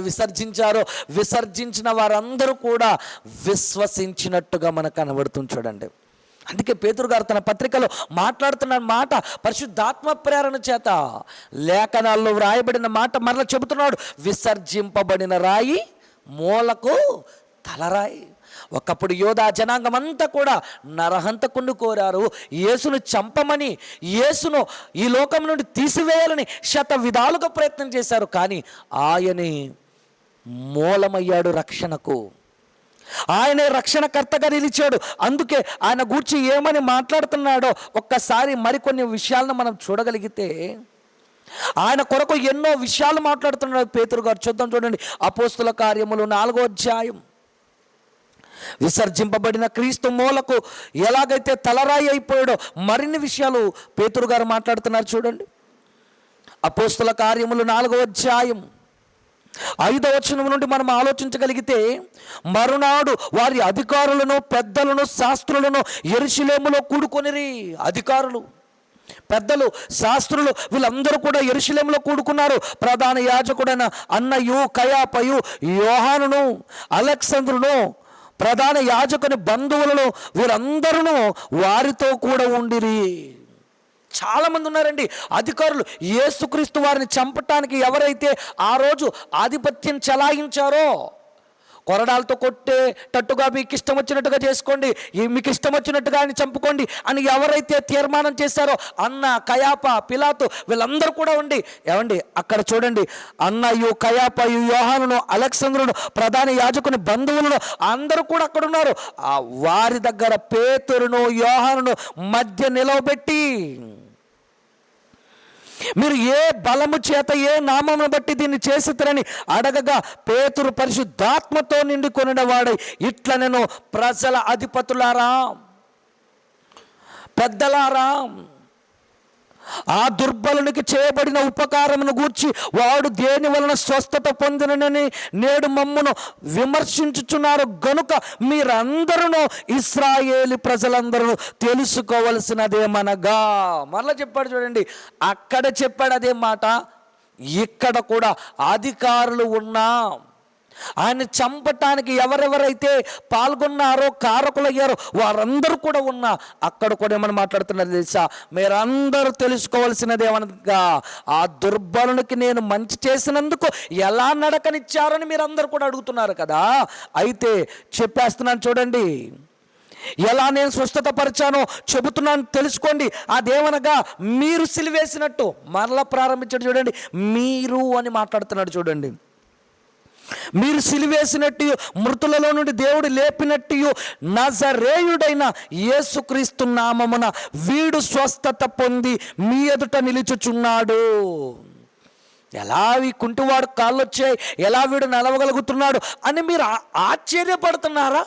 విసర్జించిన వారందరూ కూడా విశ్వసించినట్టుగా మనకు కనబడుతుంది. చూడండి, అందుకే పేతురు గారు తన పత్రికలో మాట్లాడుతున్న మాట పరిశుద్ధాత్మ ప్రేరణ చేత లేఖనాల్లో వ్రాయబడిన మాట మరలా చెబుతున్నాడు. విసర్జింపబడిన రాయి, మూలకు తలరాయి. ఒకప్పుడు యోధా జనాంగం అంతా కూడా నరహంతకుణ్ణి కోరారు, యేసును చంపమని, యేసును ఈ లోకం నుండి తీసివేయాలని శతవిధాలుగా ప్రయత్నం చేశారు, కానీ ఆయనే మూలమయ్యాడు రక్షణకు. ఆయనే రక్షణకర్తగా నిలిచాడు. అందుకే ఆయన గూర్చి ఏమని మాట్లాడుతున్నాడో ఒక్కసారి మరికొన్ని విషయాలను మనం చూడగలిగితే, ఆయన కొరకు ఎన్నో విషయాలు మాట్లాడుతున్నాడు పేతురు గారు. చూద్దాం, చూడండి, అపోస్తుల కార్యములు 4వ అధ్యాయం విసర్జింపబడిన క్రీస్తు మూలకు ఎలాగైతే తలరాయి అయిపోయాడో మరిన్ని విషయాలు పేతురు గారు మాట్లాడుతున్నారు చూడండి. అపోస్తుల కార్యములు 4వ అధ్యాయం 5వ వచనం నుండి మనం ఆలోచించగలిగితే, మరునాడు వారి అధికారులను, పెద్దలను, శాస్త్రులను యెరూషలేములో కూడుకొనిరి. అధికారులు, పెద్దలు, శాస్త్రులు వీళ్ళందరూ కూడా యెరూషలేములో కూడుకున్నారు. ప్రధాన యాజకుడైన అన్నయు, కయాపయు, యోహానును, అలెగ్జంద్రును, ప్రధాన యాజకుని బంధువులను వీరందరూ వారితో కూడా ఉండిరి. చాలామంది ఉన్నారండి అధికారులు. యేసుక్రీస్తు వారిని చంపటానికి ఎవరైతే ఆ రోజు ఆధిపత్యం చలాయించారో, కొరడాలతో కొట్టేటట్టుగా మీకు ఇష్టం వచ్చినట్టుగా చేసుకోండి, మీకు ఇష్టం వచ్చినట్టుగా ఆయన చంపుకోండి అని ఎవరైతే తీర్మానం చేశారో, అన్న, కయాప, పిలాతు వీళ్ళందరూ కూడా ఉండి, ఏమండి అక్కడ చూడండి, అన్నయు, కయాపయు, యోహానును, అలెగ్జంద్రును, ప్రధాన యాజకుని బంధువులను అందరూ కూడా అక్కడ ఉన్నారు. వారి దగ్గర పేతురును, యోహానును మధ్య నిలవబెట్టి, మీరు ఏ బలము చేత, ఏ నామమును బట్టి దీన్ని చేసిరని అడగగా, పేతురు పరిశుద్ధాత్మతో నిండి కొనినవాడై ఇట్లా, నేను ప్రజల అధిపతులారా, పెద్దలారా, ఆ దుర్బలునికి చేయబడిన ఉపకారమును గూర్చి వాడు దేని వలన స్వస్థత పొందినని నేడు మమ్మును విమర్శించుచున్నారు గనుక మీరందరూ, ఇశ్రాయేలు ప్రజలందరూ తెలుసుకోవలసినదేమనగా. మరలా చెప్పాడు చూడండి, అక్కడ చెప్పాడు అదే మాట, ఇక్కడ కూడా అధికారులు ఉన్నా, ఆయన చంపటానికి ఎవరెవరైతే పాల్గొన్నారో, కారకులయ్యారో వారందరూ కూడా ఉన్నా, అక్కడ కూడా ఏమని మాట్లాడుతున్నారు తెలుసా, మీరందరూ తెలుసుకోవాల్సినది ఏమనగా, ఆ దుర్బలునికి నేను మంచి చేసినందుకు ఎలా నడకనిచ్చారని మీరందరూ కూడా అడుగుతున్నారు కదా. అయితే చెప్పేస్తున్నాను చూడండి, ఎలా నేను స్వస్థత పరిచానో చెబుతున్నాను తెలుసుకోండి. అదేమనగా, మీరు సిలువేసినట్టు. మరలా ప్రారంభించాడు చూడండి, మీరు అని మాట్లాడుతున్నాడు చూడండి. మీరు సిలువేసినట్టు, మృతులలో నుండి దేవుడు లేపినట్టు, నజరేయుడైన యేసుక్రీస్తు నామమున వీడు స్వస్థత పొంది మీ ఎదుట నిలుచుచున్నాడు. ఎలా ఈ కుంటివాడు కాళ్ళు వచ్చాయి, ఎలా వీడు నడవగలుగుతున్నాడు అని మీరు ఆశ్చర్యపడుతున్నారా?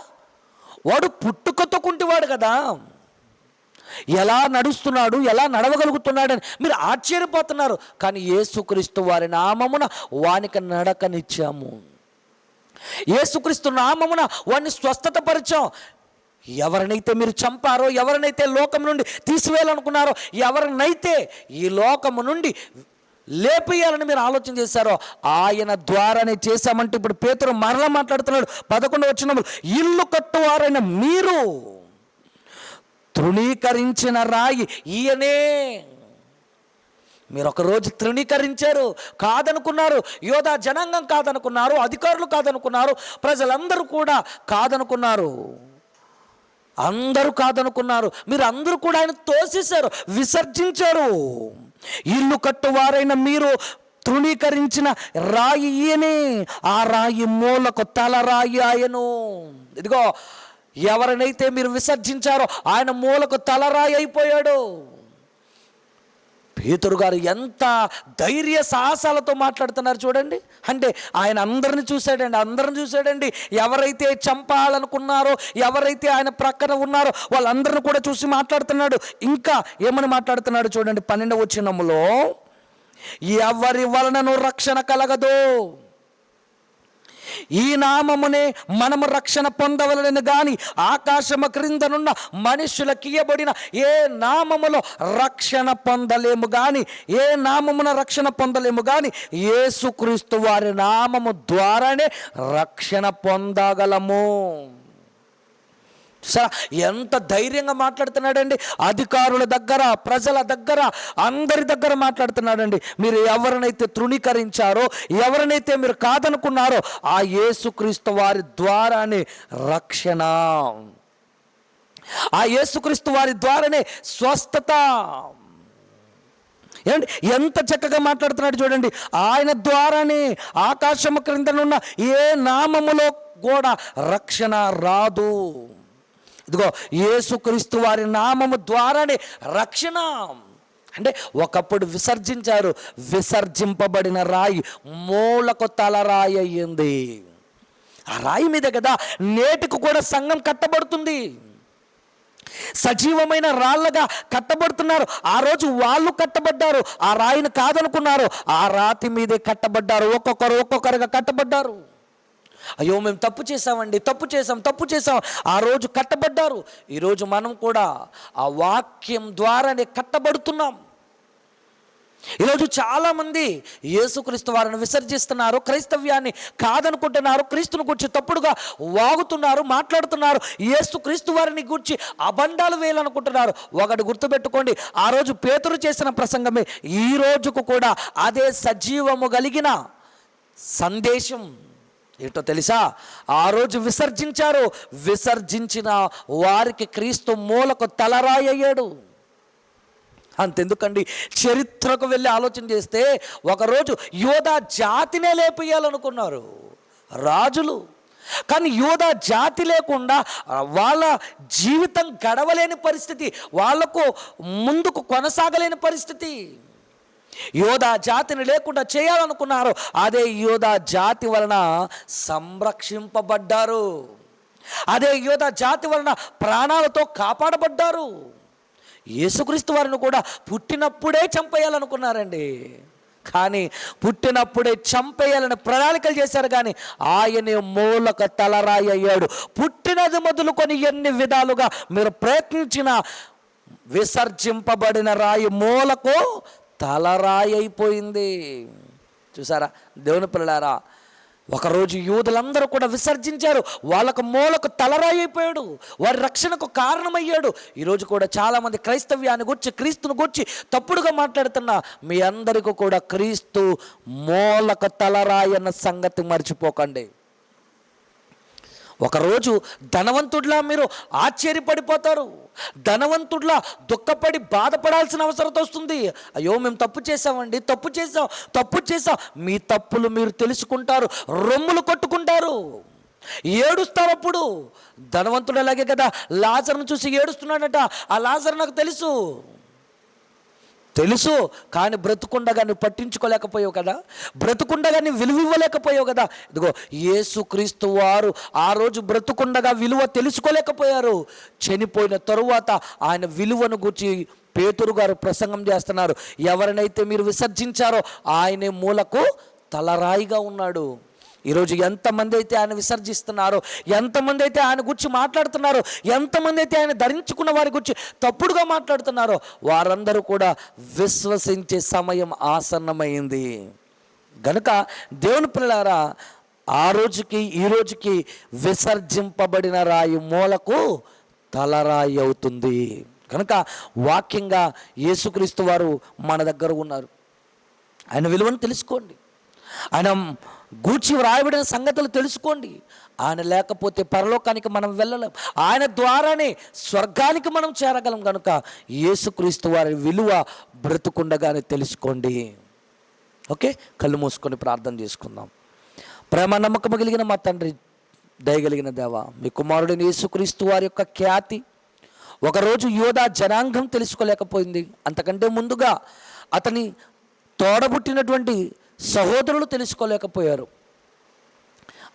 వాడు పుట్టుకతో కుంటివాడు కదా, ఎలా నడుస్తున్నాడు, ఎలా నడవగలుగుతున్నాడని మీరు ఆశ్చర్యపోతున్నారు. కానీ యేసుక్రీస్తు వారి నామమున వానికి నడకనిచ్చాము, యేసుక్రీస్తు నామమున వాడిని స్వస్థత పరిచాం. ఎవరినైతే మీరు చంపారో, ఎవరినైతే లోకం నుండి తీసివేయాలనుకున్నారో, ఎవరినైతే ఈ లోకము నుండి లేపేయాలని మీరు ఆలోచన చేశారో, ఆయన ద్వారానే చేశామంటే ఇప్పుడు పేతురు మరలా మాట్లాడుతున్నాడు 11వ వచనంలో, ఇల్లు కట్టువారైన మీరు తృణీకరించిన రాయి ఈయనే. మీరు ఒకరోజు తృణీకరించారు, కాదనుకున్నారు. యోధా జనాంగం కాదనుకున్నారు, అధికారులు కాదనుకున్నారు, ప్రజలందరూ కూడా కాదనుకున్నారు, అందరూ కాదనుకున్నారు. మీరు అందరూ కూడా ఆయన తోసేశారు, విసర్జించారు. ఇల్లు కట్టువారైన మీరు తృణీకరించిన రాయి ఈయనే, ఆ రాయి మూలకు తలరాయి ఆయను. ఇదిగో, ఎవరినైతే మీరు విసర్జించారో ఆయన మూలకు తలరాయి అయిపోయాడు. పేతురు గారు ఎంత ధైర్య సాహసాలతో మాట్లాడుతున్నారు చూడండి. అంటే ఆయన అందరిని చూశాడండి. ఎవరైతే చంపాలనుకున్నారో, ఎవరైతే ఆయన ప్రక్కన ఉన్నారో వాళ్ళందరిని కూడా చూసి మాట్లాడుతున్నాడు. ఇంకా ఏమని మాట్లాడుతున్నాడు చూడండి 12వ వచనములో, ఎవరి వలనను రక్షణ కలగదు, ఈ నామమునే మనము రక్షణ పొందవలెను గాని ఆకాశము క్రిందనున్న మనుషులకు ఇయ్యబడిన ఏ నామములో రక్షణ పొందలేము గాని, ఏ నామమున రక్షణ పొందలేము గాని యేసుక్రీస్తు వారి నామము ద్వారానే రక్షణ పొందగలము. సరే, ఎంత ధైర్యంగా మాట్లాడుతున్నాడండి. అధికారుల దగ్గర, ప్రజల దగ్గర, అందరి దగ్గర మాట్లాడుతున్నాడండి. మీరు ఎవరినైతే తృణీకరించారో, ఎవరినైతే మీరు కాదనుకున్నారో ఆ యేసుక్రీస్తు వారి ద్వారానే రక్షణ, ఆ యేసుక్రీస్తు వారి ద్వారానే స్వస్థత. ఏమండి ఎంత చక్కగా మాట్లాడుతున్నాడు చూడండి. ఆయన ద్వారానే, ఆకాశము క్రిందనున్న ఏ నామములో కూడా రక్షణ రాదు. ఇదిగో, యేసుక్రీస్తు వారి నామము ద్వారానే రక్షణ. అంటే ఒకప్పుడు ఆ రాయి మీద కదా నేటికి కూడా సంఘం కట్టబడుతుంది. సజీవమైన రాళ్ళగా కట్టబడుతున్నారు. ఆ రోజు వాళ్ళు కట్టబడ్డారు, ఆ రాయిని కాదనుకున్నారు, ఆ రాతి మీదే కట్టబడ్డారు. ఒక్కొక్కరుగా కట్టబడ్డారు. అయ్యో మేము తప్పు చేసాం ఆ రోజు కట్టబడ్డారు. ఈరోజు మనం కూడా ఆ వాక్యం ద్వారానే కట్టబడుతున్నాం. ఈరోజు చాలామంది యేసుక్రీస్తు వారిని విసర్జిస్తున్నారు, క్రైస్తవ్యాన్ని కాదనుకుంటున్నారు, క్రీస్తుని గురించి తప్పుడుగా వాగుతున్నారు, మాట్లాడుతున్నారు, యేసుక్రీస్తు వారిని గురించి అబండాలు వేయాలనుకుంటున్నారు. ఒకటి గుర్తుపెట్టుకోండి, ఆ రోజు పేతురు చేసిన ప్రసంగమే ఈ రోజుకు కూడా అదే సజీవము కలిగిన సందేశం. ఏంటో తెలుసా? ఆ రోజు విసర్జించిన వారికి క్రీస్తు మూలకు తలరాయి అయ్యాడు. అంతెందుకండి, చరిత్రకు వెళ్ళి ఆలోచన చేస్తే ఒకరోజు యోధా జాతినే లేపేయాలనుకున్నారు రాజులు. కానీ యోధా జాతి లేకుండా వాళ్ళ జీవితం గడవలేని పరిస్థితి, వాళ్లకు ముందుకు కొనసాగలేని పరిస్థితి. యోధా జాతిని లేకుండా చేయాలనుకున్నారు. అదే యోధా జాతి వలన సంరక్షింపబడ్డారు. అదే యోధా జాతి వలన ప్రాణాలతో కాపాడబడ్డారు. యేసుక్రీస్తు వారిని కూడా పుట్టినప్పుడే చంపేయాలనుకున్నారండి. కానీ పుట్టినప్పుడే చంపేయాలని ప్రణాళికలు చేశారు. కానీ ఆయనే మూలకు తలరాయి అయ్యాడు. పుట్టినది మొదలుకొని ఎన్ని విధాలుగా మీరు ప్రయత్నించిన విసర్జింపబడిన రాయి మూలకు తలరాయి అయిపోయింది. చూసారా దేవుని పిల్లలారా, ఒకరోజు యూదులందరూ కూడా విసర్జించారు, వాళ్ళకు మూలకు తలరాయి అయిపోయాడు, వారి రక్షణకు కారణమయ్యాడు. ఈరోజు కూడా చాలామంది క్రైస్తవ్యాన్ని గురించి, క్రీస్తుని గురించి తప్పుడుగా మాట్లాడుతున్నా మీ అందరికీ కూడా క్రీస్తు మూలకు తలరాయి అన్న సంగతి మర్చిపోకండి. ఒకరోజు ధనవంతుడిలా మీరు ఆశ్చర్యపడిపోతారు, ధనవంతుడిలా దుఃఖపడి బాధపడాల్సిన అవసరం వస్తుంది. అయ్యో మేము తప్పు చేసాం. మీ తప్పులు మీరు తెలుసుకుంటారు, రొమ్ములు కొట్టుకుంటారు, ఏడుస్తారు. అప్పుడు ధనవంతుడు అలాగే కదా, లాజరును చూసి ఏడుస్తున్నాడట. ఆ లాజరు నాకు తెలుసు కానీ బ్రతుకుండగా నువ్వు పట్టించుకోలేకపోయావు కదా, బ్రతుకుండగా నీ విలువ ఇవ్వలేకపోయావు కదా. ఇదిగో యేసుక్రీస్తు వారు ఆ రోజు బ్రతుకుండగా విలువ తెలుసుకోలేకపోయారు. చనిపోయిన తరువాత ఆయన విలువను గురించి పేతురు గారు ప్రసంగం చేస్తున్నారు. ఎవరినైతే మీరు విసర్జించారో ఆయనే మూలకు తలరాయిగా ఉన్నాడు. ఈరోజు ఎంతమంది అయితే ఆయన విసర్జిస్తున్నారో, ఎంతమంది అయితే ఆయన గురించి మాట్లాడుతున్నారో, ఎంతమంది అయితే ఆయన ధరించుకున్న వారి గురించి తప్పుడుగా మాట్లాడుతున్నారో వారందరూ కూడా విశ్వసించే సమయం ఆసన్నమైంది. గనుక దేవుని పిల్లలారా, ఆ రోజుకి ఈ రోజుకి విసర్జింపబడిన రాయి మూలకు తలరాయి అవుతుంది. కనుక వాక్యంగా యేసుక్రీస్తు వారు మన దగ్గర ఉన్నారు. ఆయన విలువను తెలుసుకోండి, ఆయన గూర్చి వ్రాయబడిన సంగతులు తెలుసుకోండి. ఆయన లేకపోతే పరలోకానికి మనం వెళ్ళలేం, ఆయన ద్వారానే స్వర్గానికి మనం చేరగలం. కనుక యేసుక్రీస్తు వారి విలువ బ్రతుకుండగానే తెలుసుకోండి. ఓకే, కళ్ళు మూసుకొని ప్రార్థన చేసుకుందాం. ప్రేమ నమ్మకం కలిగిన మా తండ్రి, దయగలిగిన దేవా, మీ కుమారుడైన యేసుక్రీస్తు వారి యొక్క ఖ్యాతి ఒకరోజు యోధా జనాంగం తెలుసుకోలేకపోయింది. అంతకంటే ముందుగా అతని తోడబుట్టినటువంటి సహోదరులు తెలుసుకోలేకపోయారు.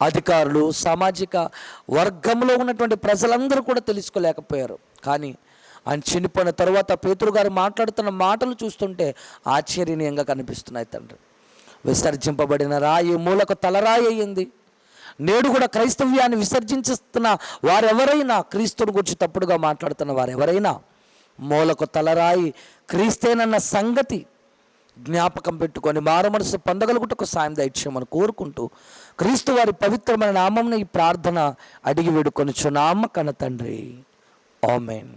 అధికారులు, సామాజిక వర్గంలో ఉన్నటువంటి ప్రజలందరూ కూడా తెలుసుకోలేకపోయారు. కానీ ఆయన చనిపోయిన తరువాత పేతురు గారు మాట్లాడుతున్న మాటలు చూస్తుంటే ఆశ్చర్యనీయంగా కనిపిస్తున్నాయి తండ్రి. విసర్జింపబడిన రాయి మూలకు తలరాయి అయ్యింది. నేడు కూడా క్రైస్తవ్యాన్ని విసర్జించుతున్న వారెవరైనా, క్రీస్తుని గురించి తప్పుడుగా మాట్లాడుతున్న వారెవరైనా మూలకు తలరాయి క్రీస్తేనన్న సంగతి జ్ఞాపకం పెట్టుకొని మారు మనసు పొందగలుగుటకు సాయం దయచేయమని కోరుకుంటూ క్రీస్తు వారి పవిత్రమైన నామమున ఈ ప్రార్థన అడిగి వేడుకొనుచున్నాము కన్న తండ్రి. ఆమేన్.